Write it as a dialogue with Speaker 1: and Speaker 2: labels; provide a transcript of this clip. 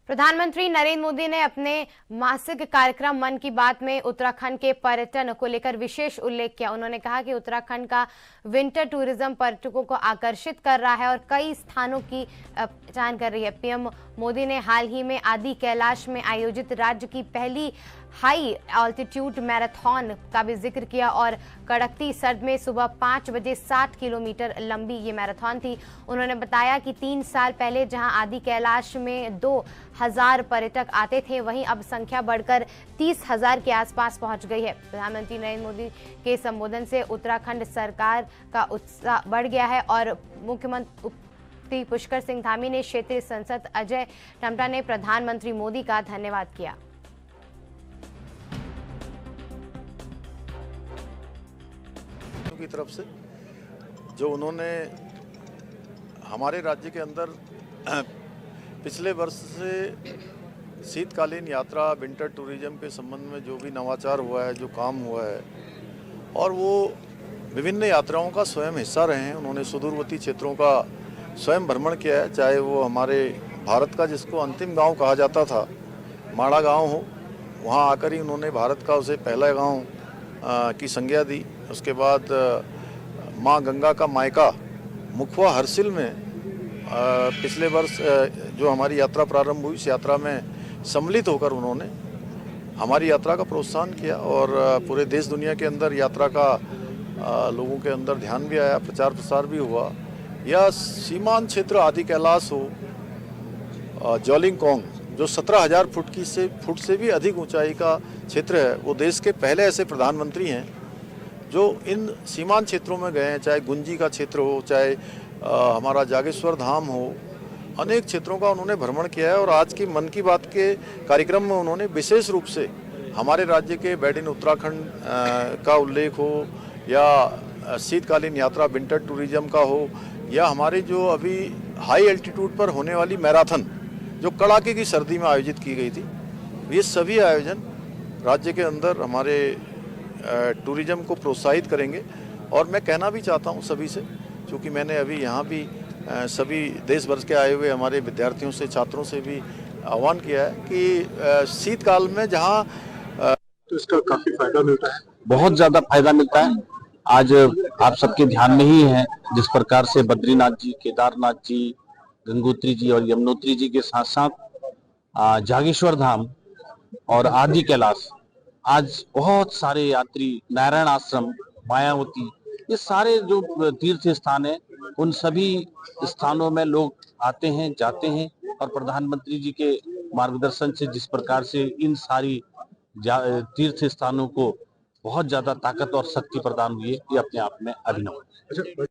Speaker 1: प्रधानमंत्री नरेंद्र मोदी ने अपने मासिक कार्यक्रम मन की बात में उत्तराखंड के पर्यटन को लेकर विशेष उल्लेख किया। उन्होंने कहा कि उत्तराखंड का विंटर टूरिज्म पर्यटकों को आकर्षित कर रहा है और कई स्थानों की पहचान कर रही है। पीएम मोदी ने हाल ही में आदि कैलाश में आयोजित राज्य की पहली हाई ऑल्टीट्यूड मैराथन का भी जिक्र किया और कड़कती सर्द में सुबह 5 बजे 60 किलोमीटर लंबी ये मैराथन थी। उन्होंने बताया कि 3 साल पहले जहां आदि कैलाश में 2000 पर्यटक आते थे, वहीं अब संख्या बढ़कर 30,000 के आसपास पहुंच गई है। प्रधानमंत्री नरेंद्र मोदी के संबोधन से उत्तराखंड सरकार का उत्साह बढ़ गया है और मुख्यमंत्री पुष्कर सिंह धामी ने क्षेत्रीय सांसद अजय टम्टा ने प्रधानमंत्री मोदी का धन्यवाद किया।
Speaker 2: की तरफ से जो उन्होंने हमारे राज्य के अंदर पिछले वर्ष से शीतकालीन यात्रा विंटर टूरिज्म के संबंध में जो भी नवाचार हुआ है, जो काम हुआ है, और वो विभिन्न यात्राओं का स्वयं हिस्सा रहे हैं। उन्होंने सुदूरवर्ती क्षेत्रों का स्वयं भ्रमण किया है, चाहे वो हमारे भारत का जिसको अंतिम गांव कहा जाता था माड़ा गांव हो, वहां आकर ही उन्होंने भारत का उसे पहला गांव की संज्ञा दी। उसके बाद माँ गंगा का मायका मुखवा हरसिल में पिछले वर्ष जो हमारी यात्रा प्रारंभ हुई, इस यात्रा में सम्मिलित होकर उन्होंने हमारी यात्रा का प्रोत्साहन किया और पूरे देश दुनिया के अंदर यात्रा का लोगों के अंदर ध्यान भी आया, प्रचार प्रसार भी हुआ। या सीमांत क्षेत्र आदि कैलाश हो, ज्वालिंगकोंग जो 17,000 फुट से भी अधिक ऊंचाई का क्षेत्र है, वो देश के पहले ऐसे प्रधानमंत्री हैं जो इन सीमांत क्षेत्रों में गए हैं। चाहे गुंजी का क्षेत्र हो, चाहे हमारा जागेश्वर धाम हो, अनेक क्षेत्रों का उन्होंने भ्रमण किया है। और आज की मन की बात के कार्यक्रम में उन्होंने विशेष रूप से हमारे राज्य के मेड इन उत्तराखंड का उल्लेख हो, या शीतकालीन यात्रा विंटर टूरिज्म का हो, या हमारे जो अभी हाई एल्टीट्यूड पर होने वाली मैराथन जो कड़ाके की सर्दी में आयोजित की गई थी, ये सभी आयोजन राज्य के अंदर हमारे टूरिज्म को प्रोत्साहित करेंगे। और मैं कहना भी चाहता हूँ सभी से, क्योंकि मैंने अभी यहाँ भी सभी देश भर के आए हुए हमारे विद्यार्थियों से, छात्रों से भी आह्वान किया है कि शीतकाल में जहाँ
Speaker 3: तो इसका काफी फायदा मिलता है,
Speaker 4: बहुत ज्यादा फायदा मिलता है। आज आप सबके ध्यान में ही है जिस प्रकार से बद्रीनाथ जी, केदारनाथ जी, गंगोत्री जी और यमुनोत्री जी के साथ साथ जागेश्वर धाम और आदि कैलाश, आज बहुत सारे यात्री, नारायण आश्रम, मायावती, ये सारे जो तीर्थ स्थान है, उन सभी स्थानों में लोग आते हैं, जाते हैं। और प्रधानमंत्री जी के मार्गदर्शन से जिस प्रकार से इन सारी तीर्थ स्थानों को बहुत ज्यादा ताकत और शक्ति प्रदान हुई है, ये अपने आप में अभिनव है।